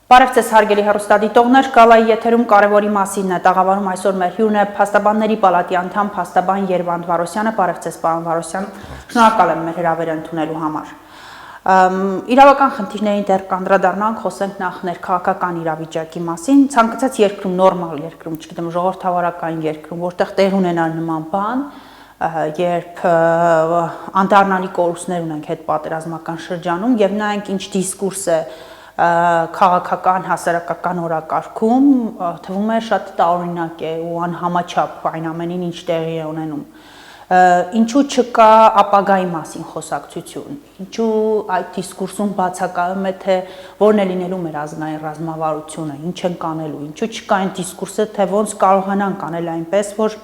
Բարև ձեզ հարգելի հեռուստադիտողներ, Գալայի եթերում կարևորի մասին է տաղավարում այսօր մեր հյուրն է Փաստաբանների պալատի անդամ փաստաբան Երվանդ Վարոսյանը։ Բարև ձեզ, պարոն Վարոսյան, շնորհակալ եմ մեր հրավերը ընդունելու համար։ Իրավական խնդիրներին դեռ կանդրադառնանք, խոսենք նախ ներքաղաքական իրավիճակի մասին, ցանկացած երկրում, նորմալ երկրում, չգիտեմ, ժողովրդավարական երկրում, որտեղ տեղ ունենա նման բան, երբ անդառնալի կորուստներ ունենք հետպատերազմական շրջանում եւ նայենք ինչ դիսկուրս է քաղաքական, հասարակական օրակարգում, թվում է շատ տարօրինակ է ու անհամաչափ այն ամենին, ինչ տեղի է ունենում։ Ինչու չկա ապագայի մասին խոսակցություն, ինչու այդ դիսկուրսում բացակայում է, թե որն է լինելու մեր ազգային ռազմավարությունը, ինչ ենք անելու, ինչու չկա այն դիսկուրսը, թե ոնց կարողանանք անել այնպես, որ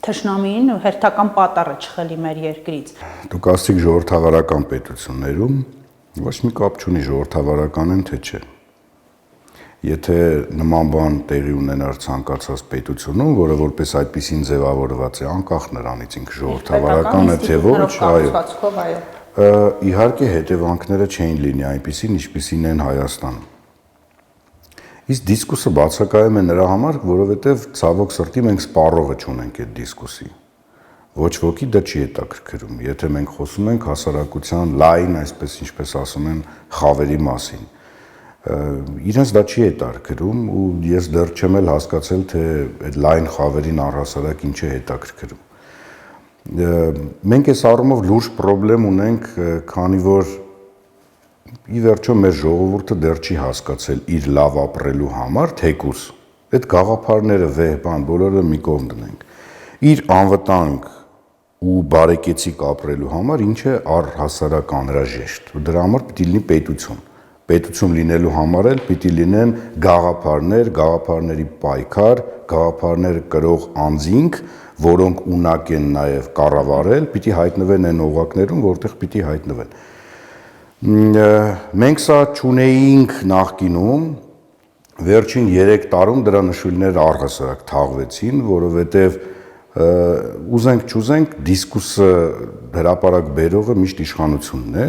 թշնամին հերթական պատառը չխլի մեր երկրից։ Դուք ասացիք ժողովրդավարական պետություններում ոչ մի կապ չունի ժողովրդավարական են թե չէ։ Եթե նման բան տեղի ունենար ցանկացած պետությունում, որը որպես այդպեսին ձևավորված է, անկախ նրանից ինքը ժողովրդավարական է թե ոչ, այո։ Իհարկե հետևանքները չէին լինի այնպեսին, ինչպիսին են Հայաստանում։ Իսկ դիսկուսը բացակայում է նրա համար, որովհետև ցավոք սրտի մենք սպառողը չունենք այդ դիսկուսի։ Ոչ ոքի դա չի հետաքրքրում, եթե մենք խոսում ենք հասարակության լայն, այսպես ինչպես ասում են, խավերի մասին։ Իրենց դա չի հետաքրքրում ու ես դեռ չեմ էլ հասկացել, թե այդ լայն խավերին առհասարակ ինչ է հետաքրքրում։ Մենք այս առումով լուրջ խնդրեմ ունենք, քանի որ ի վերջո մեր ժողովուրդը դեռ չի հասկացել իր լավ ապրելու համար, թեկուզ այդ գաղափարները վեհ բան բոլորը մի կողմ դնենք։ Իր անվտանգ ու բարեկեցիկ ապրելու համար ինչ է առհասարակ անհրաժեշտ։ Դրա համար պիտի լինի պետություն։ Պետություն լինելու համար էլ պիտի լինեն գաղափարներ, գաղափարների պայքար, գաղափարները կրող անձինք, որոնք ունակ են նաև կառավարել, պիտի հայտնվեն այն օղակներում, որտեղ պիտի հայտնվեն։ Մենք սա չունեինք նախկինում, վերջին 3 տարում դրա նշույլները առհասարակ թաղվեցին, որովհետև ուզենք չուզենք դիսկուսը հրապարակ բերողը միշտ իշխանությունն է,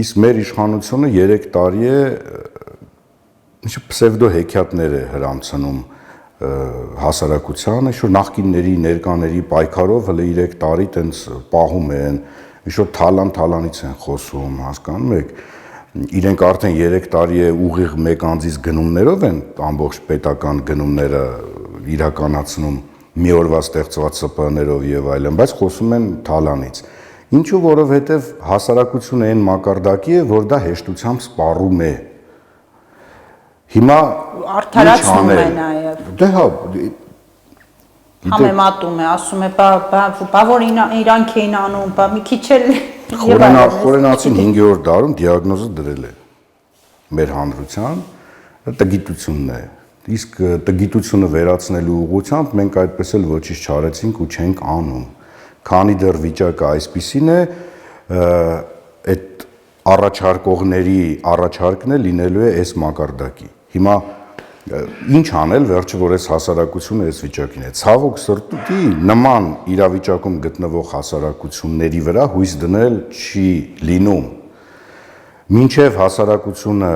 իսկ մեր իշխանությունը 3 տարի է պսևդո հեքիաթներ է հрамցնում հասարակությանը, ինչ-որ նախկինների, ներկաների պայքարով հələ 3 տարի տենց պահում են, ինչ-որ թալանից են խոսում, հասկանում եք, իրենք արդեն 3 տարի է ուղիղ մեկ անձից գնումներով են ամբողջ պետական գնումները իրականացնում մի օրվա ստեղծված ՍՊԸ-ներով եւ այլն, բայց խոսում են թալանից։ Ինչու, որովհետեւ հասարակությունը այն մակարդակի է, որ դա հեշտությամբ սպառում է։ Հիմա արդարացնում է նաեւ։ Դե հա, համեմատում է, ասում է, բա որ իրանք էին անում, բա մի քիչ էլ Խորենացին 5-րդ դարում դիագնոզը դրել է մեր հանրության տգիտությունն է։ Իսկ տգիտությունը վերացնելու ուղղությամբ մենք այդպես էլ ոչինչ չարեցինք ու չենք անում։ Քանի դեռ վիճակը այսպիսին է, այդ առաջարկողների առաջարկն է լինելու է այս մակարդակի։ Հիմա ինչ անել, վերջը որ այս հասարակությունը այս վիճակին է։ Ցավոք սրտի նման իրավիճակում գտնվող հասարակությունների վրա հույս դնել չի լինում։ Մինչև հասարակությունը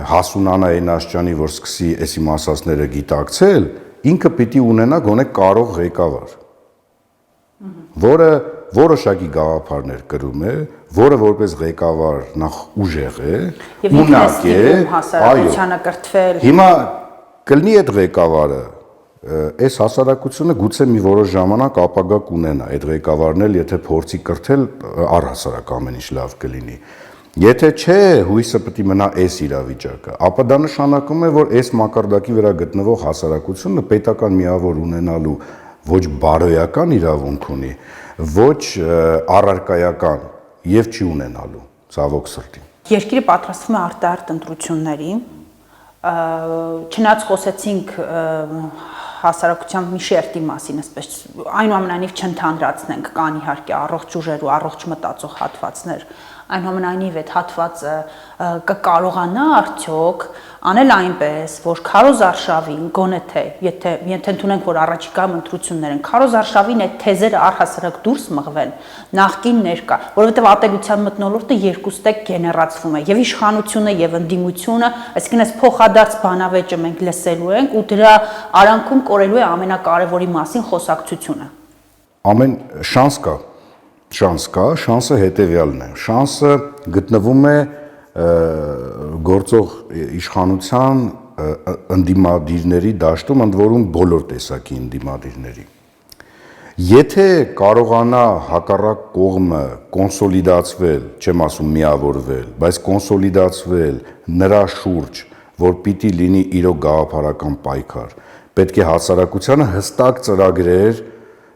հասունանա այն աստիճանի, որ սկսի այս իմ ասածները գիտակցել, ինքը պիտի ունենա գոնե կարող ղեկավար, որը որոշակի գաղափարներ կրում է, որը որպես ղեկավար նախ ուժեղ է, ունակ է, հասարակությանը կրթվել։ Հիմա կլինի այդ ղեկավարը, այս հասարակությունը գուցե մի որոշ ժամանակ ապագա կունենա, այդ ղեկավարն էլ եթե փորձի կրթել, առհասարակ ամեն ինչ լավ կլինի։ Եթե չէ, հույսը պիտի մնա այս իրավիճակը, ապա դա նշանակում է, որ այս մակարդակի վրա գտնվող հասարակությունը պետական միավոր ունենալու ոչ բարոյական իրավունք ունի, ոչ առարկայական եւ չի ունենալու, ցավոք սրտի։ Երկիրը պատրաստվում է արտահերթ ընտրությունների, չնայած խոսեցինք հասարակության մի շերտի մասին, այսպես այնուամենայնիվ չընդհանրացնենք, կան իհարկե առողջ ուժեր ու առողջ մտածող հատվածներ այնուամենայնիվ այդ հատվածը կկարողանա արդյոք անել այնպես, որ քարոզարշավին գոնե թե եթե ընդունենք, որ առաջիկա ընտրություններ են, քարոզարշավին այդ թեզերը առհասարակ դուրս մղվեն նախկին ներկա, որովհետև ատելության մթնոլորտը երկուստեք գեներացվում է, եւ իշխանությունը եւ ընդդիմությունը, այսինքն այս փոխադարձ բանավեճը մենք լսելու ենք ու դրա արանքում կորելու է ամենակարևորի մասին խոսակցությունը։ Ամեն շանսը հետևյալն է, շանսը գտնվում է գործող իշխանության ընդդիմադիրների դաշտում, ընդ որում բոլոր տեսակի ընդդիմադիրների։ Եթե կարողանա հակառակ կողմը կոնսոլիդացվել, չեմ ասում միավորվել, բայց կոնսոլիդացվել նրա շուրջ, որ պիտի լինի իրոք գաղափարական պայքար, պետք է հասարակությանը հստակ ծրագրեր,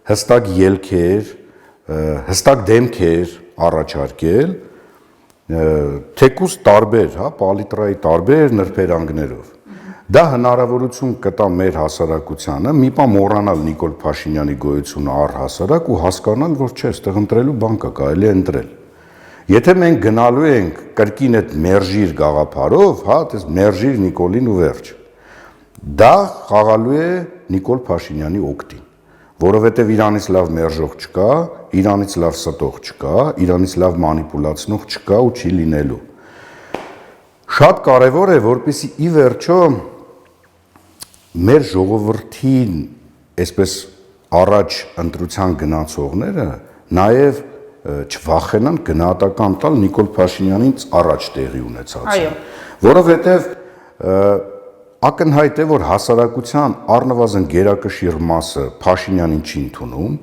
հստակ ելքեր, հստակ դեմքեր առաջարկել, թեկուզ տարբեր, պալիտրայի տարբեր նրբերանգներով։ Դա հնարավորություն կտա մեր հասարակությանը մի բան մոռանալ Նիկոլ Փաշինյանի գոյությունը առհասարակ ու հասկանալ, որ չէ, այստեղ ընտրելու բան կա, կարելի է ընտրել։ Եթե մենք գնալու ենք կրկին այդ մերժիր գաղափարով, այդպես մերժիր Նիկոլին ու վերջ, դա խաղալու է Նիկոլ Փաշինյանի օգտին, որովհետև իրանից լավ մերժող չկա, իրանից լավ ստող չկա, իրանից լավ մանիպուլացնող չկա ու չի լինելու։ Շատ կարևոր է, որպեսզի ի վերջո մեր ժողովրդին, այսպես առաջ ընտրության գնացողները, նաև չվախենան գնահատական տալ Նիկոլ Փաշինյանից առաջ տեղի ունեցածին, որովհետև ակնհայտ է, որ հասարակության առնվազն գերակշիռ մասը Փաշինյանին չի ընդունում,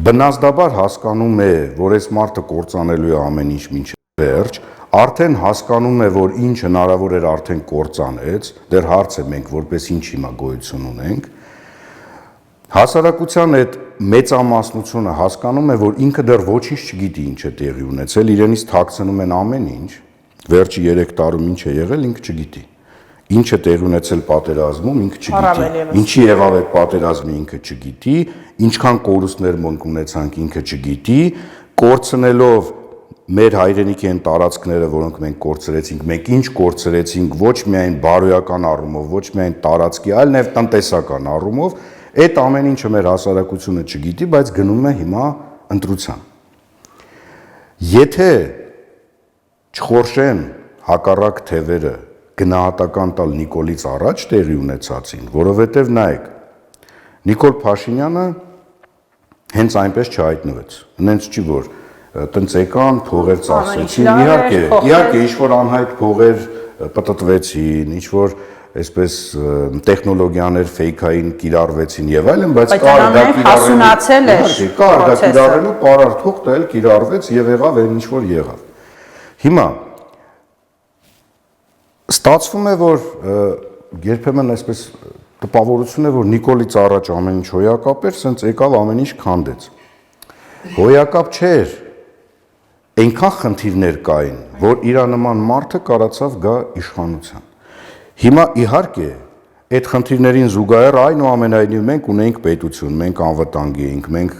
բնազդաբար հասկանում է, որ այս մարդը կործանելու է ամեն ինչ մինչև վերջ, արդեն հասկանում է, որ ինչ հնարավոր էր արդեն կործանեց, դեռ հարց է մենք որպես ինչ հիմա գոյություն ունենք, հասարակության այդ մեծամասնությունը հասկանում է, որ ինքը դեռ ոչինչ չգիտի ինչ է տեղի ունեցել, իրենից թաքցնում են ամեն ինչ, վերջի 3 տարում ինչ է եղել, ինքը չգիտի։ Ինչ է տեղի ունեցել պատերազմում, ինքը չգիտի։ Ինչի եղավ այդ պատերազմը, ինքը չգիտի, ինչքան կորուստներ մենք ունեցանք, ինքը չգիտի, կորցնելով մեր հայրենիքի այն տարածքները, որոնք մենք կորցրեցինք, մենք ինչ կորցրեցինք, ոչ միայն բարոյական առումով, ոչ միայն տարածքի, այլ նաև տնտեսական առումով, այդ ամեն ինչը մեր հասարակությունը չգիտի, բայց գնում է հիմա ընտրության։ Եթե չխորշեն հակառակ թևերը գնահատական տալ Նիկոլից առաջ տեղի ունեցածին, որովհետև նայեք, Նիկոլ Փաշինյանը հենց այնպես չհայտնվեց, հենց չի որ տնտեսական փողեր ծախսեցին, իհարկե ինչ-որ անհայտ փողեր պտտվեցին, ինչ-որ այսպես տեխնոլոգիաներ ֆեյքային կիրառվեցին եւ այլն, բայց կար դա կիրառելու պարարտ էլ կիրառվեց եւ եղավ այն ինչ որ եղավ։ Հիմա ստացվում է, որ երբեմն այսպես տպավորություն է, որ Նիկոլից առաջ ամեն ինչ հոյակապ էր, սենց եկավ ամեն ինչ քանդեց։ Հոյակապ չէր, այնքան խնդիրներ կային, որ իր նման մարդը կարացավ գա իշխանության։ Հիմա իհարկե այդ խնդիրներին զուգահեռ այնուամենայնիվ մենք ունենք պետություն, մենք անվտանգ էինք, մենք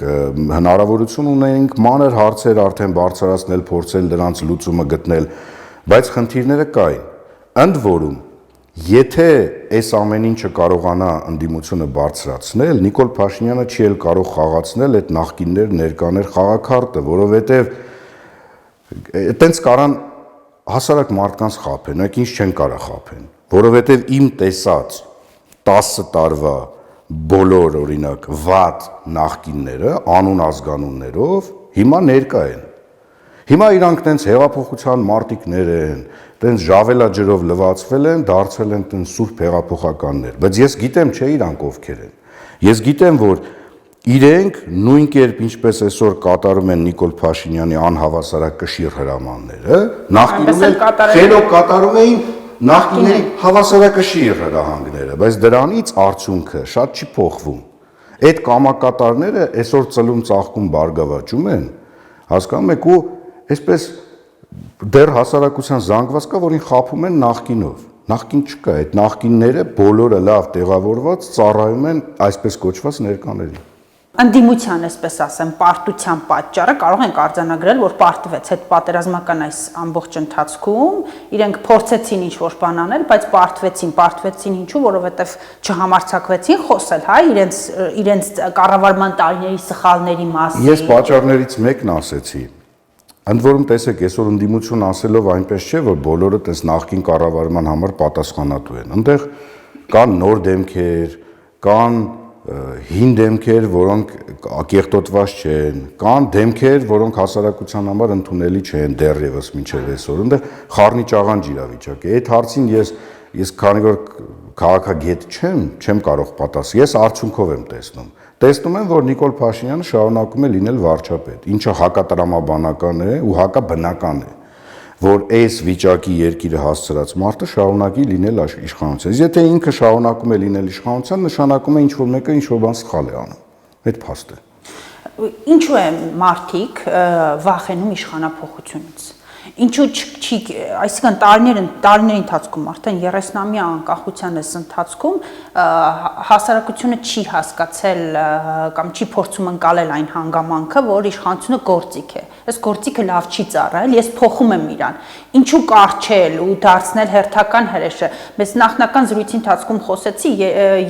հնարավորություն ունենք մանր հարցեր արդեն բարձրացնել, փորձել դրանց լուծումը գտնել, բայց խնդիրները կային։ Ընդ որում, եթե այս ամեն ինչը կարողանա ընդդիմությունը բարձրացնել, Նիկոլ Փաշինյանը չի էլ կարող խաղացնել այդ նախկիններ, ներկաներ խաղաքարտը, որովհետև այտենց կարան հասարակ մարդկանց խաբեն, այք ինչ չեն կարա խաբեն, որովհետև իմ տեսած 10 տարվա բոլոր օրինակ վատ նախկինները անուն ազգանուններով հիմա ներկա են։ Հիմա իրանք տենց հեղափոխության մարտիկներ են, տենց ժավելաջրով լվացվել են, դարձել են տենց սուրբ հեղափոխականներ, բայց ես գիտեմ, չէ իրանք ովքեր են։ Ես գիտեմ, որ իրենք նույն կերպ ինչպես այսօր կատարում են Նիկոլ Փաշինյանի անհավասարակշիռ հրամանները, նախկինում էլ խելոք կատարում էին նախկինների հավասարակշիռ հրահանգները, բայց դրանից արդյունքը շատ չի փոխվում։ Այդ կամակատարները այսօր ծլում ծաղկում բարգավաճում են, հասկանում եք, ու այսպես դեռ հասարակության զանգված կա, որին խաբում են նախկինով։ Նախկին չկա, այդ նախկինները բոլորը լավ տեղավորված ծառայում են այսպես կոչված ներկաներին։ Անդիմության, այսպես ասեմ, պարտության պատճառը կարող ենք արձանագրել, որ պարտվեց հետ պատերազմական այս ամբողջ ընթացքում, իրենք փորձեցին ինչ-որ բան անել, բայց պարտվեցին ինչու, որովհետև չհամարձակվեցին խոսել, հա, իրենց կառավարման տարիների սխալների մասին։ Ես պատճառներից մեկն ասեցի։ Ընդ որում տեսեք, այսօր ընդդիմություն ասելով այնպես չէ, որ բոլորը տես նախկին կառավարման համար պատասխանատու են։ Այնտեղ կան նոր դեմքեր, կան հին դեմքեր, որոնք կեղտոտված չեն, կան դեմքեր, որոնք հասարակության համար ընդունելի չեն դեռևս մինչև այսօր։ Այնտեղ խառնի ճաղանջ իրավիճակ է։ Այդ հարցին ես քանի որ քաղաքագետ չեմ կարող պատասխանել։ Ես արդյունքով եմ տեսնում։ Տեսնում եմ, որ Նիկոլ Փաշինյանը շարունակում է լինել վարչապետ, ինչը հակատրամաբանական է ու հակաբնական է, որ այս վիճակի երկիրը հասցրած մարդը շարունակի լինել իշխանության։ Եթե ինքը շարունակում է լինել իշխանության, նշանակում է ինչ-որ մեկը ինչ-որ բան սխալ է անում։ Այդ փաստ է։ Ինչու է մարդիկ վախենում իշխանափոխությունից։ Ինչու չի, այսինքն տարիների ընթացքում արդեն 30-ամյա անկախության այս ընթացքում հասարակությունը չի հասկացել կամ չի փորձում ընկալել այն հանգամանքը, որ իշխանությունը գործիք է։ Այս գործիքը լավ չի ծառայել, ես փոխում եմ իրան։ Ինչու կարճել ու դարձնել հերթական հրեշը։ Մեզ նախնական զրույցի ընթացքում խոսեցի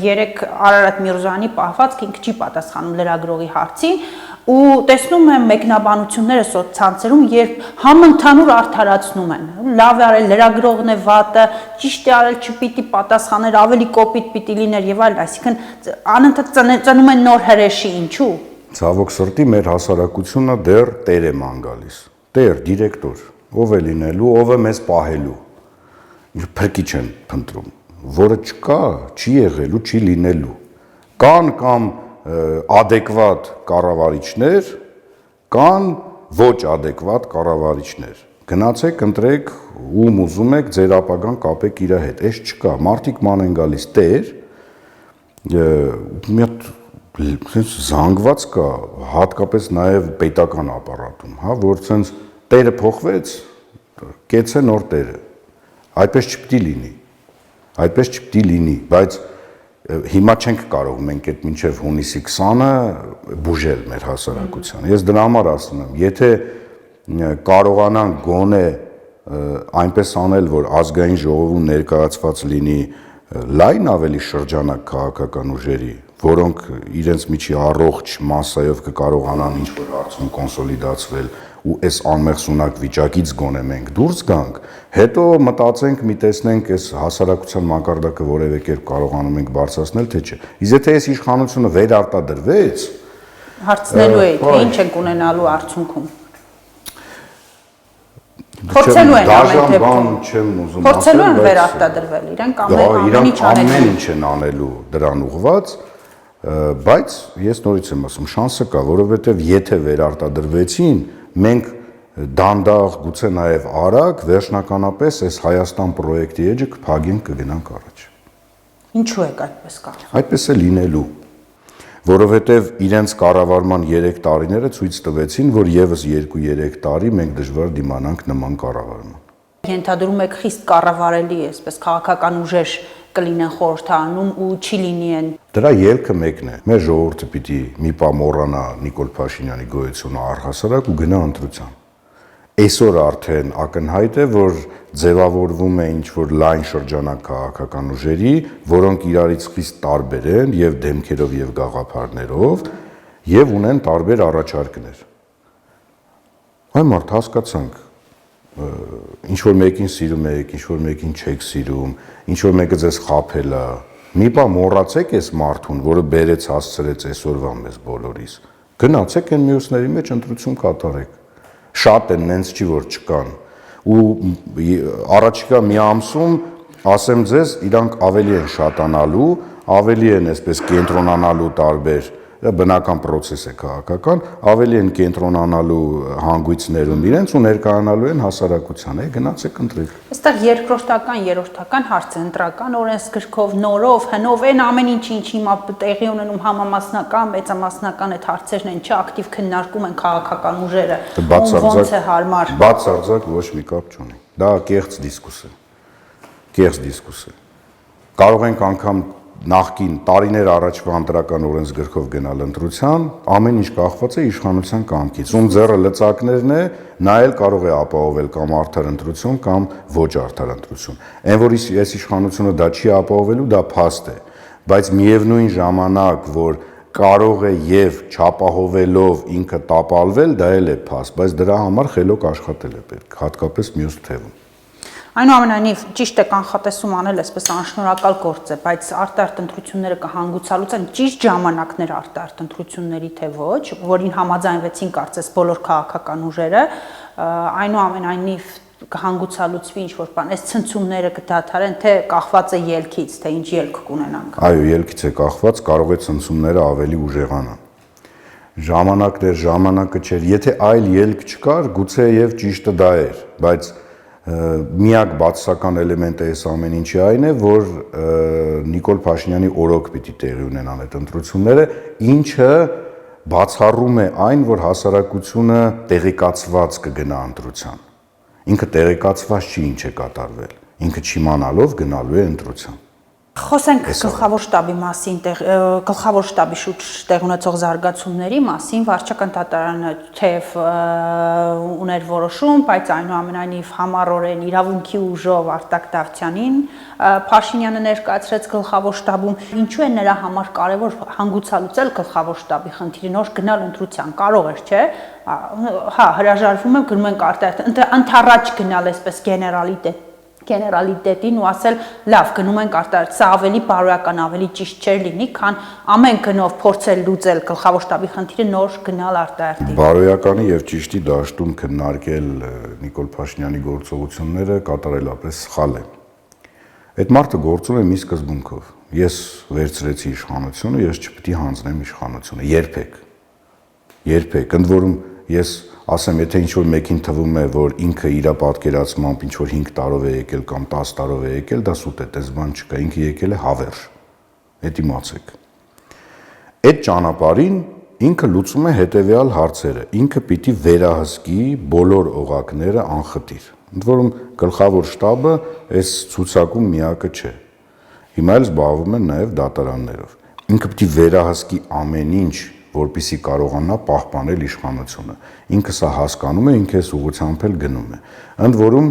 3 Արարատ Միրզոյանի պահվածքը ինքը չի պատասխանում լրագրողի հարցին ու տեսնում եմ մեկնաբանությունները սոցցանցերում, երբ համընդհանուր արդարացնում են։ Լավ է արել, լրագրողն է վատը, ճիշտ է արել, չպիտի պատասխաներ, ավելի կոպիտ պիտի լիներ եւ այլն, այսինքն անընդհատ ծնում են նոր հրեշի, ինչու։ Ցավոք սրտի մեր հասարակությունը դեռ տեր է ման գալիս։ Տեր, դիրեկտոր, ով է լինելու, ով է մեզ պահելու։ Փրկիչ են փնտրում, որը չկա, չի եղել ու չի լինելու։ Կան կամ adekvat կառավարիչներ, կան ոչ adekvat կառավարիչներ։ Գնացեք, ընտրեք ում ուզում եք, ձեր ապագան կապեք իր հետ։ Այս չկա, մարդիկ ման են գալիս տեր, մի հատ զանգված կա, հատկապես նաև պետական ապարատում, հա, որ ցենց տերը փոխվեց, կեցե նոր տերը։ Այդպես չպիտի լինի։ Այդպես չպիտի լինի, բայց հիմա չենք կարող մենք այդ մինչև հունիսի 20-ը բուժել մեր հասարակությանը։ Ես դրա համար ասում եմ, եթե կարողանանք գոնե այնպես aնել, որ ազգային ժողովում ներկայացված լինի լայն ավելի շրջանակ քաղաքական ուժերի, որոնք իրենց միջի առողջ մասսայով կկարողանան ինչ-որ հարցում կոնսոլիդացվել ու այս անմեղսունակ վիճակից գոնե մենք դուրս գանք, հետո մտածենք, մի տեսնենք այս հասարակության մակարդակը որևէ կերպ կարողանում ենք բարձրացնել, թե չէ։ Իսկ եթե այս իշխանությունը վերարտադրվեց, հարցնելու էի, թե ինչ ենք ունենալու արդյունքում։ Փորձելու են ամեն դեպքում։ Փորձելու են վերարտադրվել, իրենք ամեն ինչ անելու։ Ամեն ինչ են անելու դրան ուղղված, բայց ես նորից եմ ասում, շանսը կա, որովհետև եթե վերարտադրվեցին, մենք դանդաղ, գուցե նաև արագ, վերջնականապես այս Հայաստան պրոյեկտի էջը կփակենք, կգնանք առաջ։ Ինչու է այդպես կարող։ Այդպես է լինելու, որովհետև իրենց կառավարման 3 տարիները ցույց տվեցին, որ եւս 2-3 տարի մենք դժվար դիմանանք նման կառավարման։ Ենթադրում եք խիստ կառավարելի է, այսպես քաղաքական ուժեր կլինեն խորհրդանում ու չի լինի են։ Դրա ելքը մեկն է։ Մեր ժողովուրդը պիտի մի պա մոռանա Նիկոլ Փաշինյանի գոյությունը առհասարակ ու գնա ընտրության։ Այսօր արդեն ակնհայտ է, որ ձևավորվում է ինչ-որ լայն շրջանակ քաղաքական ուժերի, որոնք իրարից խիստ տարբեր են եւ դեմքերով եւ գաղափարներով եւ ունեն տարբեր առաջարկներ։ Այ մարդ հասկացանք, ինչ-որ մեկին սիրում եք, ինչ-որ մեկին չեք սիրում, ինչ-որ մեկը ձեզ խաբել է, մի պա մոռացեք այս մարդուն, որը բերեց հասցրեց այսօրվա մեզ բոլորիս։ Գնացեք այն մյուսների մեջ ընտրություն կատարեք։ Շատ են, նենց չի որ չկան։ Ու առաջիկա մի ամսում ասեմ ձեզ, իրանք ավելի են շատանալու, ավելի են այսպես կենտրոնանալու տարբեր, բնական process է քաղաքական, ավելի են կենտրոնանալու հանգույցներում իրենց ու ներկայանալու են հասարակության, գնացեք ընտրեք։ Այստեղ երկրորդական, երրորդական հարցը ընտրական օրենսգրքով, նորով, հնով, այն ամեն ինչ հիմա տեղի ունենում համամասնական, մեծամասնական այդ հարցերն են, չէ, ակտիվ քննարկում են քաղաքական ուժերը, ոնց է հարմար։ Բացարձակ ոչ մի կապ չունի։ Դա կեղծ դիսկուս է։ Կեղծ դիսկուս է։ Կարող ենք անգամ նախկին տարիներ առաջվա ընտրական օրենսգրքով գնալ ընտրության, ամեն ինչ կախված է իշխանության կամքից։ Ում ձեռը լծակներն է, նա էլ կարող է ապահովել կամ արդար ընտրություն կամ ոչ արդար ընտրություն։ Այն որ այս իշխանությունը դա չի ապահովելու, դա փաստ է, բայց միևնույն ժամանակ, որ կարող է եւ չապահովելով ինքը տապալվել, դա էլ է փաստ, բայց դրա համար խելոք աշխատել է պետք, հատկապես մյուս թևում։ Այնուամենայնիվ ճիշտ է կանխատեսում անել այսպես անշնորհակալ գործ է, բայց արտարտ ընտրությունները կհանգուցալուծեն ճիշտ ժամանակներ արտարտ ընտրությունների թե ոչ, որին համաձայնվեցին կարծես բոլոր քաղաքական ուժերը, այնուամենայնիվ կհանգուցալուծվի ինչ-որ բան, այս ցնցումները կդադարեն, թե կախված է ելքից, թե ինչ ելք կունենանք։ Այո, ելքից է կախված, կարող է ցնցումները ավելի ուժեղանան։ Ժամանակը չէր, եթե այլ ելք չկար, գուցե եւ ճիշտը դա էր, բայց միակ բացասական էլեմենտը այս ամեն ինչի այն է, որ Նիկոլ Փաշինյանի օրոք պիտի տեղի ունենան այդ ընտրությունները, ինչը բացառում է այն, որ հասարակությունը տեղեկացված կգնա ընտրության։ Ինքը տեղեկացված չի ինչ է կատարվել, ինքը չիմանալով գնալու է ընտրության։ Խոսենք գլխավոր շտաբի մասին, գլխավոր շտաբի շուրջ տեղ ունեցող զարգացումների մասին, վարչական դատարանը թեև ուներ որոշում, բայց այնուամենայնիվ համառորեն իրավունքի ուժով Արտակ Դավթյանին Փաշինյանը ներկայացրեց գլխավոր շտաբում, ինչու է նրա համար կարևոր հանգուցալուծել գլխավոր շտաբի խնդիրը, նոր գնալ ընտրության, կարող էր, չէ՞, հա, հրաժարվում եմ, գնում ենք արտահայտ, ընդառաջ գնալ այսպես գեներալիտետին ու ասել լավ գնում ենք արտարտ, սա ավելի բարոյական, ավելի ճիշտ չէր լինի, քան ամեն գնով փորձել լուծել գլխավոր շտաբի խնդիրը նոր գնալ արտարտի։ Բարոյականի եւ ճիշտի դաշտում քննարկել Նիկոլ Փաշինյանի գործողությունները կատարելապես սխալ է։ Այդ մարդը գործում է մի սկզբունքով. ես վերցրեցի իշխանությունը, ես չպետք է հանձնեմ իշխանությունը, երբեք, ընդ որում ես ասեմ, եթե ինչ-որ մեկին թվում է, որ ինքը իր պատկերացմամբ ինչ-որ 5 տարով է եկել կամ 10 տարով է եկել, դա սուտ է, դες բան չկա, ինքը եկել է հավերժ, հետ իմացեք։ Այդ ճանապարհին ինքը լուծում է հետևյալ հարցերը, ինքը պիտի վերահսկի բոլոր օղակները անխտիր, ընդ որում գլխավոր շտաբը այս ցուցակում միակը չէ, հիմա էլ զբաղվում են նաև դատարաններով, ինքը պիտի վերահսկի ամեն ինչ, որպեսզի կարողանա պահպանել իշխանությունը։ Ինքը սա հասկանում է, ինքը այս ուղղությամբ էլ գնում է։ Ընդ որում,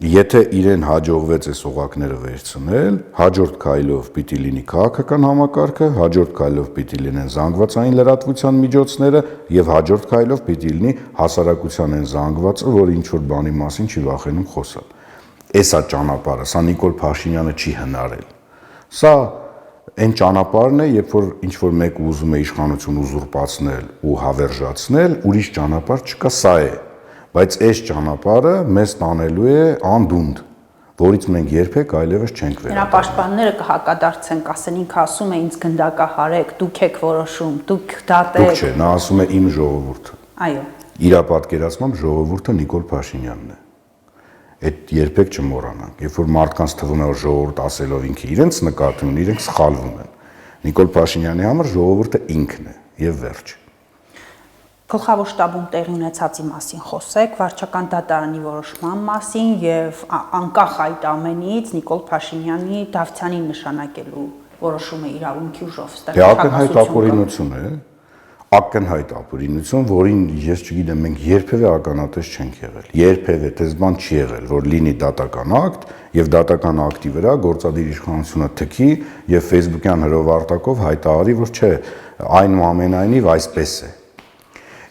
եթե իրեն հաջողվեց այս օղակները վերցնել, հաջորդ քայլով պիտի լինի քաղաքական համակարգը, հաջորդ քայլով պիտի լինեն զանգվածային լրատվության միջոցները եւ հաջորդ քայլով պիտի լինի հասարակության այն զանգվածը, որ ինչ որ բանի մասին չի վախենում խոսալ։ Էսա ճանապարհը, սա Նիկոլ Փաշինյանը չի հնարել։ Սա այն ճանապարհն է, երբ որ ինչ-որ մեկը ուզում է իշխանություն ուզուրպացնել ու հավերժացնել, ուրիշ ճանապարհ չկա, սա է, բայց այս ճանապարհը մեզ տանելու է անդունդ, որից մենք երբեք այլևս չենք վերադառնա։ Նրա պաշտպանները կհակադարձեն, կասեն ինքը ասում է ինձ գնդակահարեք, դուք եք որոշում, դուք դատեք։ Դուք չէ, նա ասում է իմ ժողովուրդը։ Այո։ Իր պատկերացմամբ ժողովուրդը Նիկոլ Փաշինյանն է։ Այդ երբեք չմոռանանք, երբ որ մարդկանց թվում է որ ժողովուրդ ասելով ինքը իրենց նկատի ունի, իրենք սխալվում են։ Նիկոլ Փաշինյանի համար ժողովուրդը ինքն է եւ վերջ։ Գլխավոր շտաբում տեղի ունեցածի մասին խոսեք, վարչական դատարանի որոշման մասին եւ անկախ այդ ամենից Նիկոլ Փաշինյանի Դավթյանին նշանակելու որոշումը իրավունքի ուժով ստեղծել։ Ակնհայտ ապօրինություն, որին ես չգիտեմ, մենք երբևէ ականատես չենք եղել։ Երբևէ դες բան չի եղել, որ լինի դատական ակտ եւ դատական ակտի վրա գործադիր իշխանությունը թքի եւ Facebook-յան հրովարտակով հայտարարի, որ չէ, այնուամենայնիվ այսպես է։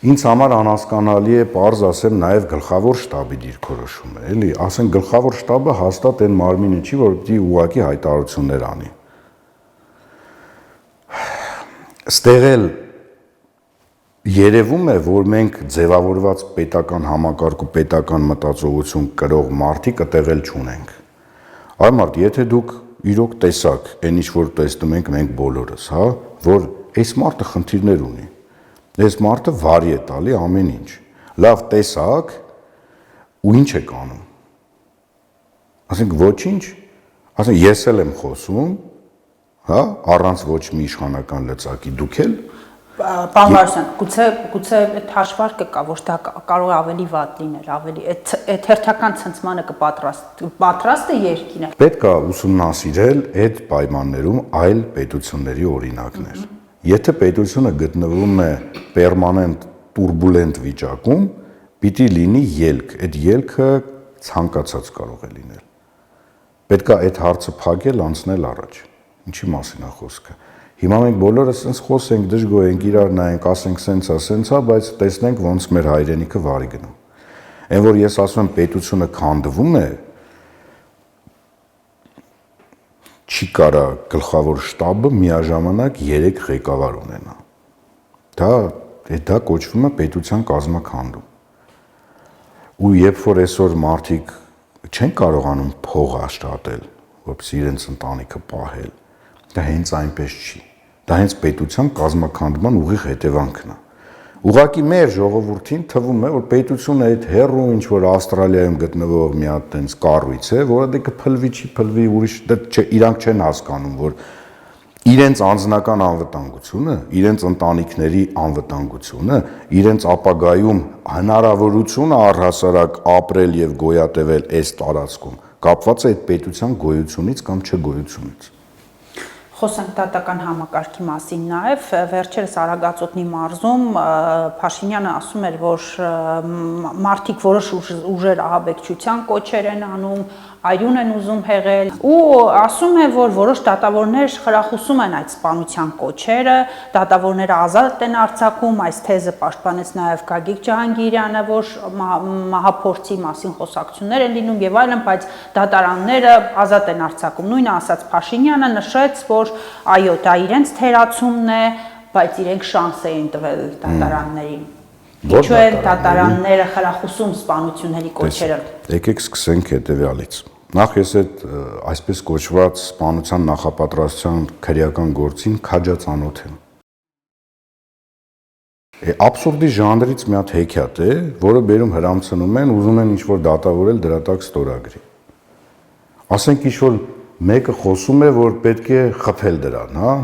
Ինձ համար անհասկանալի է պարզ ասեմ նաեւ գլխավոր շտաբի դիրքորոշումը, էլի, ասեն գլխավոր շտաբը հաստատ այն մարմինը չի, որ պիտի ուղակի հայտարարություններ անի։ Ստեղել Երևում է, որ մենք ձևավորված պետական համակարգ ու պետական մտածողություն կրող մարդիկ կտեղել չունենք։ Այ մարդ, եթե դուք իրոք տեսակ, այն ինչ որ տեսնում ենք մենք բոլորս, հա, որ այս մարդը խնդիրներ ունի։ Այս մարդը վարի է տալի ամեն ինչ։ Լավ տեսակ ու ինչ եք անում։ Ասենք ոչինչ, ասենք ես էլ եմ խոսում, հա, առանց ոչ մի իշխանական լծակի, դուք էլ Պարոն Վարդան, գուցե այդ հաշվարկը կա, որ դա կարող է ավելի վատ լինել, ավելի այդ հերթական ցնցմանը կպատրաստ է երկինը։ Պետք է ուսումնասիրել այդ պայմաններում այլ պետությունների օրինակներ։ Եթե պետությունը գտնվում է պերմանենտ տուրբուլենտ վիճակում, պիտի լինի ելք, այդ ելքը ցանկացած կարող է լինել։ Պետք է այդ հարցը փակել, անցնել առաջ։ Ինչի մասին է խոսքը։ Հիմա մենք բոլորս sense խոսենք, դժգոհ ենք, իրար նայենք, ասենք սենցա, բայց տեսնենք ոնց մեր հայրենիքը վարի գնում։ Այն որ ես ասում եմ պետությունը քանդվում է, չի կարա գլխավոր շտաբը միաժամանակ 3 ղեկավար ունենա։ Դա կոչվում է պետության կազմաքանդում։ Ու երբ որ այսօր մարդիկ չեն կարողանում փող աշխատել, որպեսզի իրենց ընտանիքը պահել, դա հենց այնպես չի։ Դա հենց պետության կազմաքանդման ուղիղ հետևանքն է։ Ուղղակի մեր ժողովրդին թվում է, որ պետությունը այդ հերո ինչ որ Ավստրալիայում գտնվող մի հատ տենց կառույց է, որը դե կփլվի, չի փլվի, ուրիշ դա իրանք չեն հասկանում, որ իրենց անձնական անվտանգությունը, իրենց ընտանիքների անվտանգությունը, իրենց ապագայում հնարավորությունը առհասարակ ապրել եւ գոյատևել այս տարածքում կապված է այդ պետության գոյությունից կամ չգոյությունից։ Խոսենք դատական համակարգի մասին նաև վերջերս Արագածոտնի մարզում Փաշինյանը ասում էր, որ մարդիկ որոշ ուժեր ահաբեկչության կոչեր են անում, այրուն են ուզում հեղել ու ասում է, որ որոշ դատավորներ խրախուսում են այդ սպանության կոչերը, դատավորները ազատ են արձակում, այս թեզը պաշտպանեց նաև Գագիկ Ջահանգիրյանը, որ մահափորձի մասին խոսակցություններ են լինում եւ այլն, բայց դատարանները ազատ են արձակում։ Նույնը ասաց Փաշինյանը, նշեց, որ այո, դա իրենց թերացումն է, բայց իրենք շանս էին տվել դատարաններին։ Ինչու են դատարանները խրախուսում սպանությունների կոչերը։ Եկեք սկսենք հետեւյալից։ Նախ ես այդ այսպես կոչված սպանության նախապատրաստության քրեական գործին քաջածանոթ եմ։ Աբսուրդի ժանրից մի հատ հեքիաթ է, որը բերում հրամցնում են, ուզում են ինչ-որ դատավորել դրա տակ ստորագրի։ Ասենք ինչ-որ մեկը խոսում է, որ պետք է խփել դրան, հա։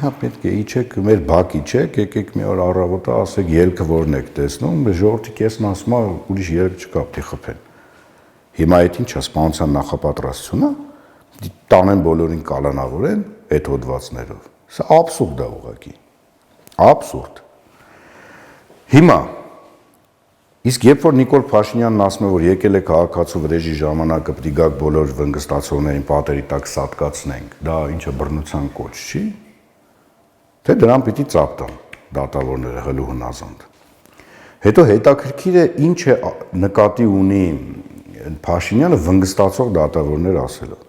Հա պետք է իջեք, մեր բակի չեք, եկեք մի օր առավոտը ասեք ելքը որն եք տեսնում, ժողովրդի կեսն ասում է ուրիշ ելք չկա, պետք է խփեն։ Հիմա այդ ինչա սպանության նախապատրաստությունը, տանեն բոլորին կալանավորեն այդ հոդվածներով։ Սա աբսուրդ է ուղղակի։ Աբսուրդ։ Հիմա իսկ երբ որ Նիկոլ Փաշինյանն ասում է, որ եկել է քաղաքացու վրեժի ժամանակը պիտի գաք բոլոր վնգստացողներին պատերի տակ սատկացնենք, դա ինչը բռնության կոչ չի։ Թե դրան պիտի ծափ տան դատավորները հլու հնազանդ։ Հետո հետաքրքիր է ինչ է նկատի ունի Փաշինյանը վնգստացող դատավորներ ասելով։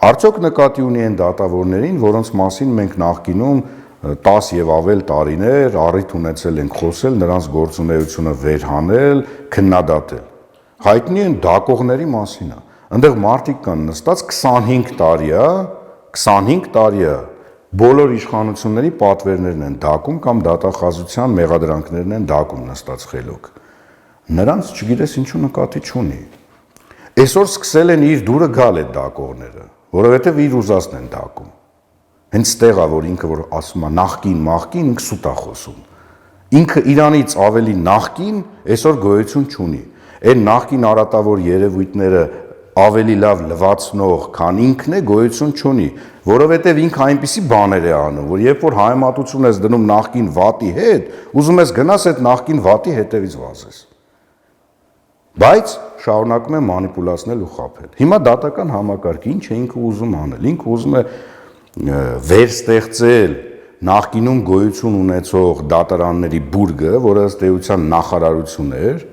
Արդյոք նկատի ունի այն դատավորներին, որոնց մասին մենք նախկինում 10 եւ ավել տարիներ առիթ ունեցել ենք խոսել, նրանց գործունեությունը վերհանել, քննադատել։ Հայտնի են դակողների մասին է։ Այնտեղ մարդիկ կան նստած 25 տարի է բոլոր իշխանությունների պատվերներն են դակում կամ դատախազության մեղադրանքներն են դակում նստած խելոք։ Նրանց չգիտես ինչու նկատի չունի։ Այսօր սկսել են իր դուրը գալ այդ դակողները, որովհետև իր ուզածն են դակում։ Հենց ստեղ է, որ ինքը որ ասում է նախկին, ինքը սուտ է խոսում։ Ինքը իրանից ավելի նախկին այսօր գոյություն չունի։ Այն նախկին արատավոր երևույթները ավելի լավ լվացնող, քան ինքն է գոյություն չունի, որովհետև ինքը այնպիսի բաներ է անում, որ երբ որ հայմատություն ես դնում նախկին վատի հետ, ուզում ես գնաս այդ նախկին վատի հետևից վազես։ Բայց շարունակում է մանիպուլացնել ու խաբել։ Հիմա դատական համակարգը ինչ է ինքը ուզում անել։ Ինքը ուզում է վերստեղծել նախկինում գոյություն ունեցող դատարանների բուրգը, որը ըստ էության նախարարություն էր,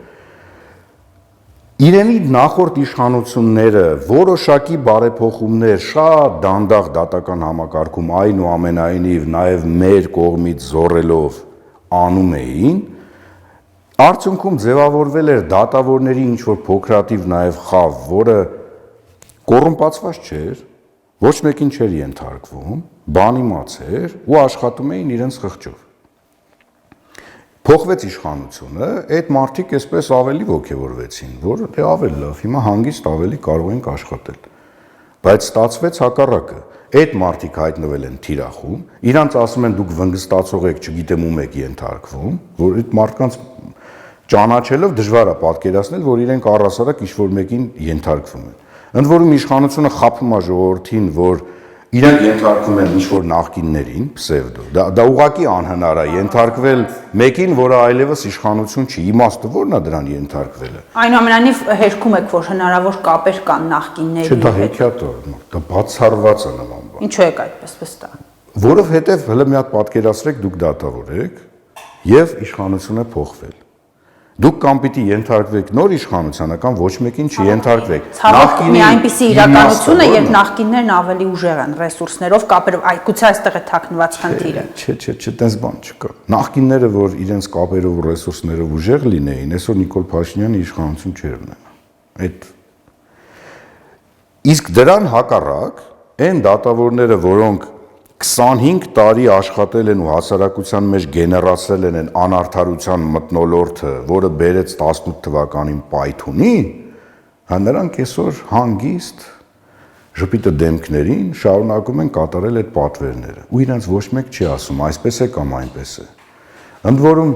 իրենի նախորդ իշխանությունները որոշակի բարեփոխումներ շատ դանդաղ դատական համակարգում այնուամենայնիվ նաև մեր կողմից զորելով անում էին, արդյունքում ձևավորվել էր դատավորների ինչ-որ փոքրաթիվ նաև խավ, որը կոռումպացված չէր, ոչ մեկին չէր ենթարկվում, բանիմաց էր ու աշխատում էին իրենց խղճով։ Փոխվեց իշխանությունը, այդ մարդիկ այսպես ավելի ոգևորվեցին, որ դե ավելի լավ, հիմա հանգիստ ավելի կարող ենք աշխատել։ Բայց ստացվեց հակառակը։ Այդ մարդիկ հայտնվել են թիրախում, իրանց ասում են դուք վնգստացող եք, չգիտեմ ում եք ենթարկվում, որ այդ մարդկանց ճանաչելով դժվար է պատկերացնել, որ իրենք առհասարակ ինչ-որ մեկին ենթարկվում են։ Ընդ որում իշխանությունը խաբում է ժողովրդին, որ իրանք ենթարկվում են ինչ-որ նախկիններին, պսևդո։ Դա ուղղակի անհնար է ենթարկվել մեկին, որը այլևս իշխանություն չի, իմաստը ո՞րն է դրան ենթարկվելը։ Այնուամենայնիվ հերքում եք, որ հնարավոր կապեր կան նախկինների Չէ, դա հեքիաթ է, դա բացառված է նման բան։ Ինչու եք այդպես վստահ։ Որովհետև հələ մի հատ պատկերացրեք, դուք դատավոր եք եւ իշխանությունը փոխվել։ Դուք կամ պիտի ենթարկվեք նոր իշխանությանը կամ ոչ մեկին չենթարկվեք։ Ցավոք մի այնպիսի իրականություն է, երբ նախկիններն ավելի ուժեղ են ռեսուրսներով, կապերով, այգուցե այստեղ է թաքնված խնդիրը։ Չէ, տես բան չկա։ Նախկինները, որ իրենց կապերով ու ռեսուրսներով ուժեղ լինեին, այսօր Նիկոլ Փաշինյանը իշխանություն չէր ունենա։ Այդ իսկ դրան հակառակ այն դատավորները, որոնք 25 տարի աշխատել են ու հասարակության մեջ գեներացրել են անարդարության մթնոլորտը, որը բերեց 18 թվականին պայթունի, նրանք այսօր հանգիստ ժպիտը դեմքներին շարունակում են կատարել այդ պատվերները։ Ու իրենց ոչ մեկ չի ասում, այսպես է կամ այնպես է։ Ընդ որում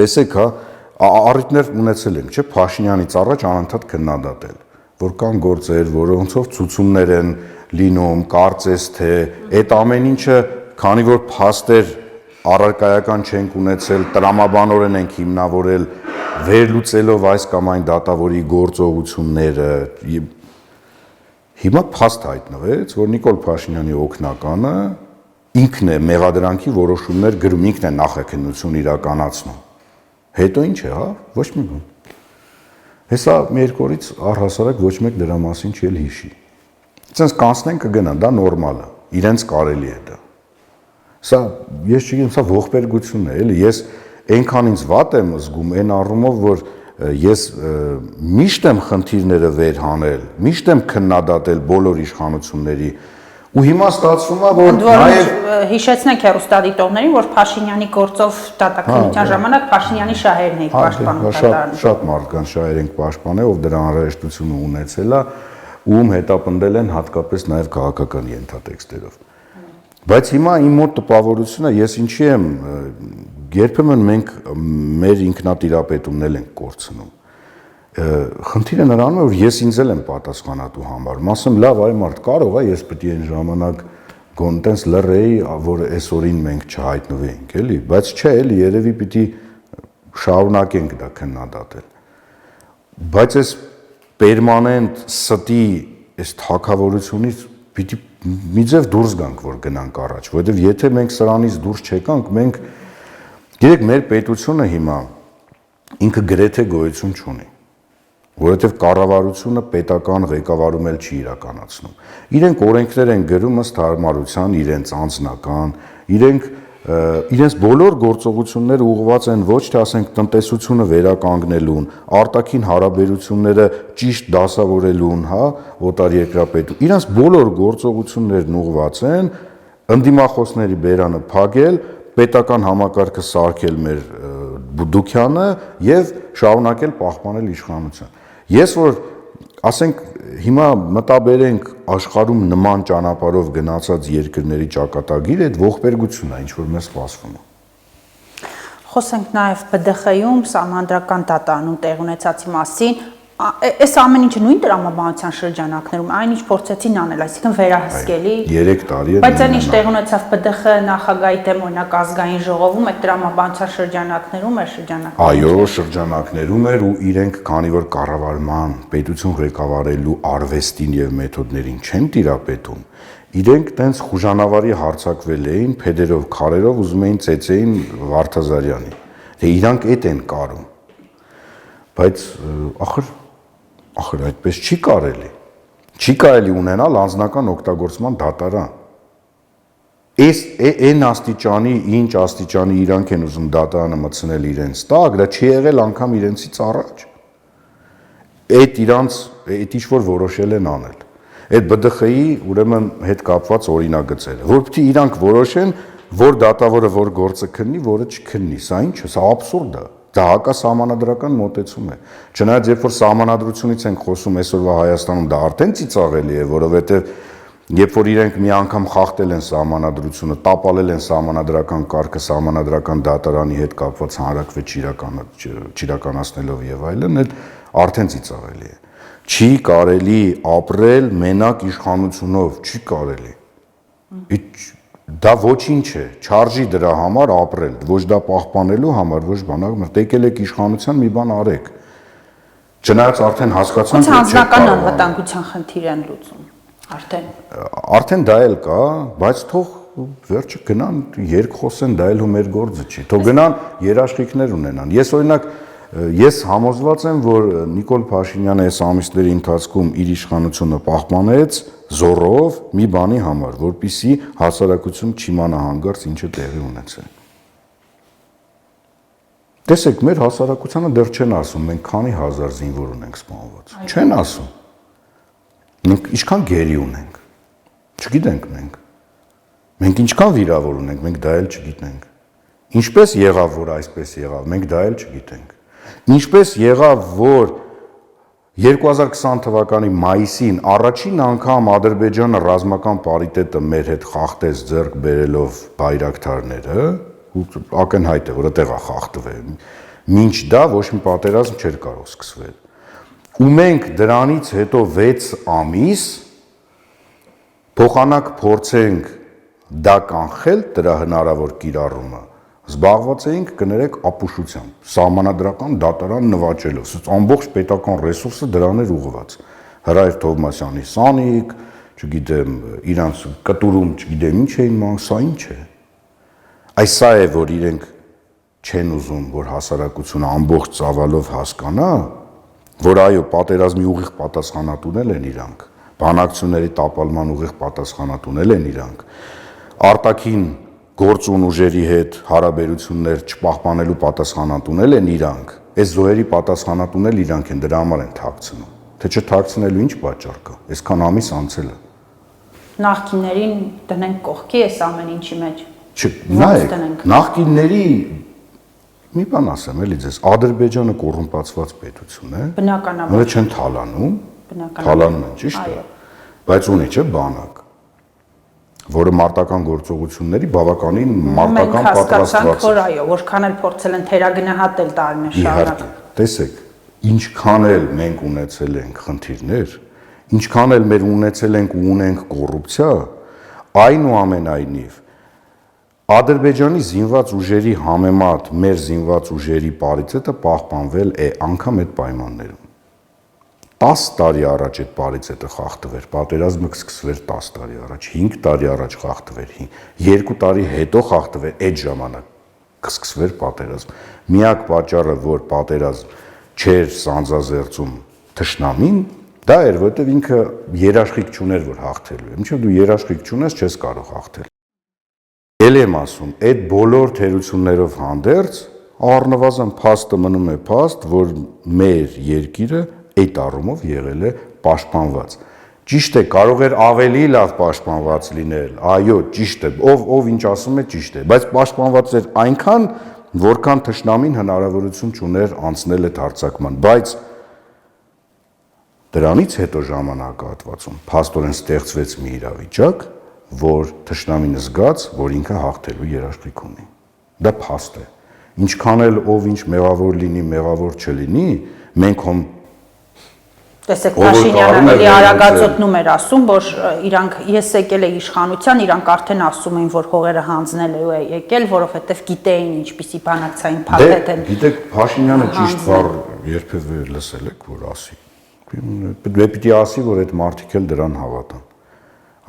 տեսեք, առիթներ ունեցել ենք, չէ՞, Փաշինյանից առաջ անընդհատ քննադատել, որ կան գործեր, որոնցով ցուցումներ են լինում, կարծես թե այդ ամեն ինչը, քանի որ փաստեր առարկայական չենք ունեցել, տրամաբանորեն ենք հիմնավորել, վերլուծելով այս կամ այն դատավորի գործողությունները, հիմա փաստ հայտնվեց, որ Նիկոլ Փաշինյանի օգնականը ինքն է մեղադրանքի որոշումներ գրում, ինքն է նախաքննություն իրականացնում։ Հետո ինչ է, ոչ մի բան։ Հեսա մի երկու օրից առհասարակ ոչ մեկ դրա մասին չի հիշի։ Ցենց կանցնեն կգնան, դա նորմալ է, իրենց կարելի է դա։ Սա ես չգիտեմ, սա ողբերգություն է, էլի, ես այնքան ինձ վատ եմ զգում այն առումով, որ ես միշտ եմ խնդիրները վեր հանել, միշտ եմ քննադատել բոլոր իշխանությունների ու հիմա ստացվում է, որ նաև հիշեցնենք հեռուստադիտողներին, որ Փաշինյանի գործով դատաքննության ժամանակ Փաշինյանի շահերն եք պաշտպանում։ Շատ մարդկանց շահեր ենք պաշտպանել, ով դրա անհրաժեշտությունը ունեցել է, ում հետապնդել են հատկապես նաև քաղաքական ենթատեքստերով։ Բայց հիմա իմ մոտ տպավորությունը, ես ինչի եմ, երբեմն մենք մեր ինքնատիրապետումն ենք կորցնում։ Խնդիրը նրանում է, որ ես ինձ եմ պատասխանատու համարում, ասեմ, լավ, այ մարդ կարող է, ես պետք է այն ժամանակ գոն տենց լռեի, որ այսօրին մենք չհայտնվեինք, էլի, բայց չէ, էլի, երևի պիտի շարունակենք դա քննադատել։ Բայց այս պերմանենտ ստի այս թակավորությունից պիտի մի ձև դուրս գանք, որ գնանք առաջ, որովհետև եթե մենք սրանից դուրս չեկանք, մենք գիտեք, մեր պետությունը հիմա ինքը գրեթե գոյություն չունի, որովհետև կառավարությունը պետական ղեկավարում էլ չի իրականացնում։ Իրենք օրենքներ են գրում ըստ հարմարության, իրենց անձնական, իրենց բոլոր գործողությունները ուղղված են ոչ թե ասենք տնտեսությունը վերականգնելուն, արտաքին հարաբերությունները ճիշտ դասավորելուն, օտար երկրապետու։ Իրենց բոլոր գործողություններն ուղղված են ընդդիմախոսների բերանը փակել, պետական համակարգը սարքել մեր Դուքյանը եւ շարունակել պահպանել իշխանություն։ Ես որ ասենք հիմա մտաբերենք աշխարհում նման ճանապարհով գնացած երկրների ճակատագիր, այդ ողբերգությունն է, ինչ որ մեզ սպասվում է։ Խոսենք նաև ԲԴԽ-ում սահմանադրական դատարանում տեղ ունեցածի մասին։ Այս ամեն ինչը նույն տրամաբանության շրջանակներում այն ինչ փորձեցին անել, այսինքն վերահսկելի 3 տարի է։ Բայց այն ինչ տեղ ունեցավ ԲԴԽ նախագահի դեմ օրինակ ազգային ժողովում, այդ տրամաբանության շրջանակներում էր Այո, շրջանակներում էր ու իրենք քանի որ կառավարման պետություն ղեկավարելու արվեստին եւ մեթոդներին չեն տիրապետում, իրենք տենց խուժանավարի հարցակվել էին, փեդերով, քարերով ուզում էին ծեծեին Վարդազարյանի։ Թե իրանք այդ են կարում։ Բայց ախր այդպես չի կարելի։ Չի կարելի ունենալ անձնական օգտագործման դատարան։ Այն աստիճանի, ինչ աստիճանի իրանք են ուզում դատարանը մտցնել իրենց տակ, դա չի եղել անգամ իրենցից առաջ։ Այդ ինչ որ որոշել են անել։ Այդ ԲԴԽ-ի ուրեմն հետ կապված օրինագծերը, որ պիտի իրանք որոշեն, որ դատավորը որ գործը քննի, որը չքննի։ Սա ինչ է, սա աբսուրդ է։ Դա հակասահմանադրական մոտեցում է։ Չնայած երբ որ սահմանադրությունից ենք խոսում այսօրվա Հայաստանում, դա արդեն ծիծաղելի է, որովհետև Երբ որ իրենք մի անգամ խախտել են սահմանադրությունը, տապալել են սահմանադրական կարգը սահմանադրական դատարանի հետ կապված հանրակրվետ չիրականացնելով եւ այլն, այդ արդեն ծիծաղելի է։ Չի կարելի ապրել մենակ իշխանությունով, չի կարելի։ Դա ոչինչ է, չարժի դրա համար ապրել, ոչ դա պահպանելու համար, ոչ բանակ, եկել եք իշխանության մի բան արեք։ Չնայած արդեն հասկացանք, որ անձնական անվտանգության խնդիր են լուծում։ Արդեն դա էլ կա, բայց թող վերջը գնան երկխոսեն, դա էլ ու մեր գործը չի։ Թող գնան երաշխիքներ ունենան։ Ես օրինակ ես համոզված եմ, որ Նիկոլ Փաշինյանը այս ամիսների ընթացքում իր իշխանությունը պահպանեց զորով մի բանի համար, որպեսզի հասարակություն չիմանա հանկարծ ինչ է տեղի ունեցել։ Տեսեք, մեր հասարակությանը դեռ չեն ասում, մենք քանի հազար զինվոր ունենք սպանված։ Չեն ասում։ Մենք ինչքան գերի ունենք, չգիտենք մենք։ Մենք ինչքան վիրավոր ունենք, մենք դա էլ չգիտենք։ Ինչպես եղավ, որ այսպես եղավ, մենք դա էլ չգիտենք։ Ինչպես եղավ, որ 2020 թվականի մայիսին առաջին անգամ Ադրբեջանը ռազմական պարիտետը մեր հետ խախտեց ձեռք բերելով բայրակթարները, ակնհայտ է, որ այդտեղ է խախտվել։ Մինչ դա ոչ մի պատերազմ չէր կարող սկսվել։ Ու մենք դրանից հետո 6 ամիս փոխանակ փորձենք դա կանխել, դրա հնարավոր կիրառումը, զբաղված էինք կներեք ապուշությամբ, սահմանադրական դատարան նվաճելով, ամբողջ պետական ռեսուրսը դրան էր ուղղված։ Հրայր Թովմասյանի սանիկ, չգիտեմ, իրանց կտուրում, չգիտեմ ինչ էին ման, սա ինչ է։ Այս սա է, որ իրենք չեն ուզում, որ հասարակությունը ամբողջ ծավալով հասկանա, որ այո, պատերազմի ուղիղ պատասխանատունել են իրանք, բանակցությունների տապալման ուղիղ պատասխանատունել են իրանք, արտաքին գործուն ուժերի հետ հարաբերություններ չպահպանելու պատասխանատունել են իրանք, այս զոհերի պատասխանատունել իրանք են, դրա համար են թաքցնում, թե չթաքցնելու ինչ պատճառ կա, այսքան ամիս անցել է։ Նախկիններին դնենք կողքի այս ամեն ինչի մեջ։ Նայեք, նախկինների մի բան ասեմ էլի ձեզ, Ադրբեջանը կոռումպացված պետություն է, բնականաբար նրանք չեն թալանում, թալանում են, ճիշտ է, բայց ունի չէ բանակ, որը մարտական գործողությունների բավականին մարտական պատրաստված է։ Որ այո, որքան էլ փորձել են թերագնահատել տարիներ շարունակ։ Տեսեք, ինչքան էլ մենք ունեցել ենք խնդիրներ, ինչքան էլ մեր ունեցել ենք ու ունենք կոռուպցիա, այնուամենայնիվ Ադրբեջանի զինված ուժերի համեմատ մեր զինված ուժերի պարիտետը պահպանվել է անգամ այդ պայմաններում։ 10 տարի առաջ այդ պարիտետը խախտվեր, պատերազմը սկսվեր 10 տարի առաջ, 5 տարի առաջ խախտվեր, 2 տարի հետո խախտվեր, այդ ժամանակ կսկսվեր պատերազմ։ Միակ պատճառը, որ պատերազմ չէր սանձազերծում թշնամին, դա էր, որովհետև ինքը երաշխիք չուներ, որ հաղթելու է։ Մինչև դու երաշխիք չունես, չես կարող հաղթել։ Էլ եմ ասում, այդ բոլոր թերություններով հանդերձ առնվազն փաստը մնում է փաստ, որ մեր երկիրը այդ առումով եղել է պաշտպանված։ Ճիշտ է, կարող էր ավելի լավ պաշտպանված լինել, այո, ճիշտ է, ով ինչ ասում է ճիշտ է, բայց պաշտպանված էր այնքան, որքան թշնամին հնարավորություն չուներ անցնել այդ հարձակման, բայց դրանից հետո ժամանակահատվածում փաստորեն ստեղծվեց մի իրավիճակ, որ թշնամին զգաց, որ ինքը հաղթելու երաշխիք ունի։ Դա փաստ է։ Ինչքան էլ ով ինչ մեղավոր լինի, մեղավոր չլինի, մենք հոմ տեսեք Փաշինյանը էլի արագածոտնում էր ասում, որ իրանք ես եկել է իշխանության, իրանք արդեն ասում էին, որ հողերը հանձնելու է եկել, որովհետև գիտեին ինչպիսի բանակցային փաթեթ են։ Գիտեք, Փաշինյանը ճիշտ բառ երբևէ լսել եք, որ ասի։ Պիտի ասի, որ այդ մարդիկ էլ դրան հավատան։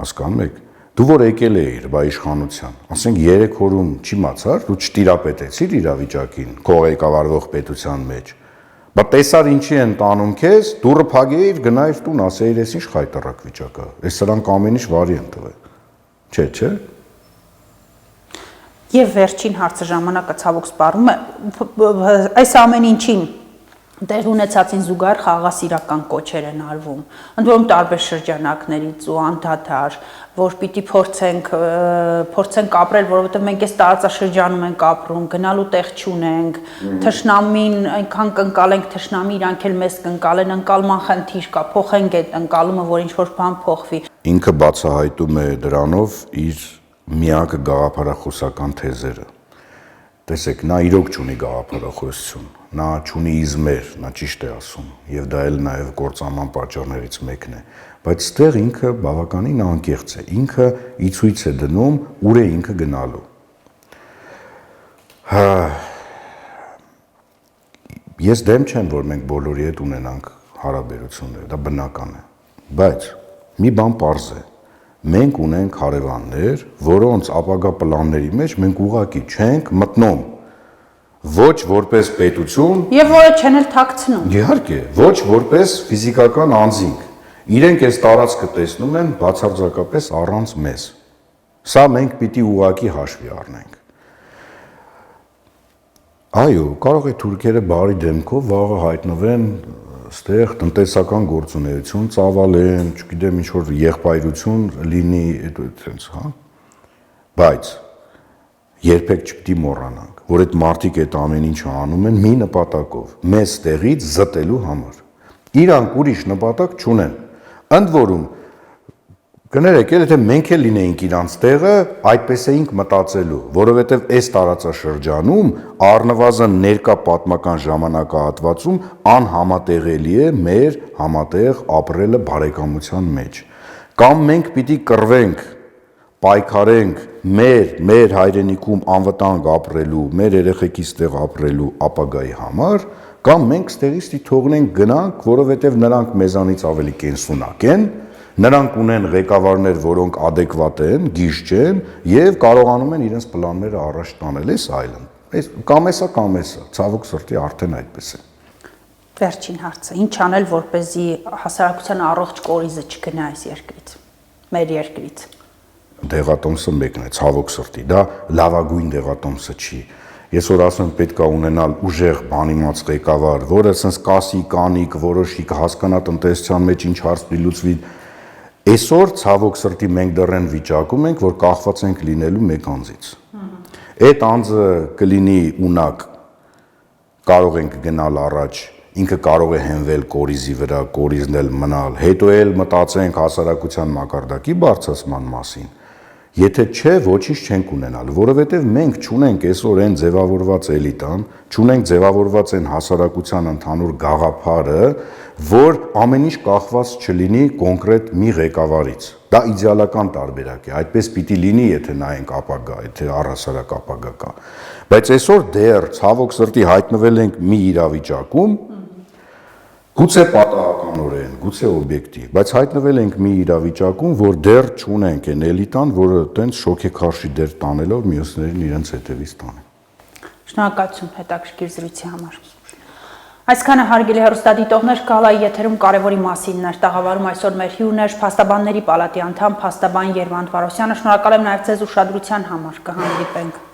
Հասկանում եք։ Դու որ եկել էիր բա իշխանության, ասենք 3 օրում չիմացար, դու չտիրապետեցիր իրավիճակին քո ղեկավարվող պետության մեջ։ Բա տեսար ինչի են տանում քեզ, դուրը փակեիր, գնայիր տուն, ասեիր, ես ինչ խայտարակ վիճակա։ Այս սրանք ամեն ինչ վարի են տվել։ Չէ։ Եվ վերջին հարցը ժամանակը ցավոք սպառում է, այս ամեն ինչին Տեղ ունեցածին զուգահեռ խաղաղասիրական կոչեր են արվում, ընդ որում տարբեր շրջանակներից ու անդադար, որ պիտի փորձենք ապրել, որովհետև մենք այս տարածաշրջանում ենք ապրում, գնալու տեղ չունենք, թշնամին այնքան կընկալենք, թշնամի իրանք էլ մեզ կընկալեն, ընկալման խնդիր կա, փոխենք այդ ընկալումը, որ ինչ-որ բան փոխվի։ Ինքը բացահայտում է դրանով իր միակ գաղափարախոսական թեզերը։ Տեսեք, նա իրոք չունի գաղափարախոսություն, նա չունի իզմեր, նա ճիշտ է ասում, եւ դա էլ նաեւ գործաման պատճառներից մեկն է, բայց ստեղ ինքը բավականին անկեղծ է, ինքը ի ցույց է դնում ուր է ինքը գնալու։ Ես դեմ չեմ, որ մենք բոլորի հետ ունենանք հարաբերություններ, դա բնական է, բայց մի բան պարզ է, մենք ունենք հարևաններ, որոնց ապագա պլանների մեջ մենք ուղղակի չենք մտնում ոչ որպես պետություն Եվ որը չեն էլ թաքցնում։ Իհարկե, ոչ որպես ֆիզիկական անձինք։ Իրենք այս տարածքը տեսնում են բացարձակապես առանց մեզ։ Սա մենք պիտի ուղղակի հաշվի առնենք։ Այո, կարող է թուրքերը բարի դեմքով վաղը հայտնվեն ստեղ տնտեսական գործունեություն ծավալեն, չգիտեմ ինչ որ եղբայրություն լինի այդպես, հա։ Բայց երբեք չպիտի մոռանանք, որ այդ մարդիկ այդ ամեն ինչը անում են մի նպատակով՝ մեզ տեղից զտելու համար։ Իրանք ուրիշ նպատակ չունեն։ Ընդ որում կներեք, եթե մենք էլ լինեինք իրանց տեղը, այդպես էինք մտածելու, որովհետև այս տարածաշրջանում առնվազն ներկա պատմական ժամանակահատվածում անհամատեղելի է մեր համատեղ ապրելը բարեկամության մեջ։ Կամ մենք պիտի կռվենք, պայքարենք մեր հայրենիքում անվտանգ ապրելու, մեր երեխեքի ստեղ ապրելու ապագայի համար, կամ մենք ստեղից թողնենք գնանք, որովհետև նրանք մեզանից ավելի կենսունակ են, նրանք ունեն ղեկավարներ, որոնք adekvat են, գիժ չեն եւ կարողանում են իրենց պլանները առաջ տանել, այս այլն։ Այս կամ էսա, ցավոք սրտի արդեն այդպես է։ Վերջին հարցը. ինչ անել, որպեսզի հասարակության առողջ կորիզը չգնա այս երկրից, մեր երկրից։ Դեղատոմսը մեկն է, ցավոք սրտի, դա լավագույն դեղատոմսը չի։ Ես որ ասում եմ պետք է ունենալ ուժեղ բանիմաց ղեկավար, որը ասես կասի, կանիկ, որոշի, կհասկանա տնտեսության մեջ ինչ հարց լուծվի։ Այսօր ցավոք սրտի մենք դեռ այն վիճակում ենք, որ կախված ենք լինելու մեկ անձից։ Այդ անձը կլինի ունակ, կարող ենք գնալ առաջ, ինքը կարող է հենվել կորիզի վրա, կորիզն էլ մնալ, հետո էլ մտածենք հասարակության մակարդակի բարձրացման մասին։ Եթե չէ, ոչինչ չենք ունենալ, որովհետև մենք չունենք այսօր այն ձևավորված էլիտան, չունենք ձևավորված այն հասարակության ընդհանուր գաղափարը, որ ամեն ինչ կախված չլինի կոնկրետ մի ղեկավարից։ Դա իդեալական տարբերակ է, այդպես պիտի լինի, եթե նայենք ապագա, եթե առհասարակ ապագա կա։ Բայց այսօր դեռ ցավոք սրտի հայտնվել ենք մի իրավիճակում, գուցե պատահականորեն, գուցե օբյեկտիվ, բայց հայտնվել ենք մի իրավիճակում, որ դեռ չունենք այն էլիտան, որը տենց շոքեքարշի դեր տանելով մյուսներին իրենց հետևից տանի։ Շնորհակալություն հետաքրքիր զրույցի համար։ Այսքանը հարգելի հեռուստադիտողներ, Գալայի եթերում կարևորի մասինն էր տաղավարում այսօր մեր հյուրն էր Փաստաբանների պալատի անդամ փաստաբան Երվանդ Վարոսյանը։ Շնորհակալ եմ նաև ձեզ ուշադրության համար։ Կհանդիպենք։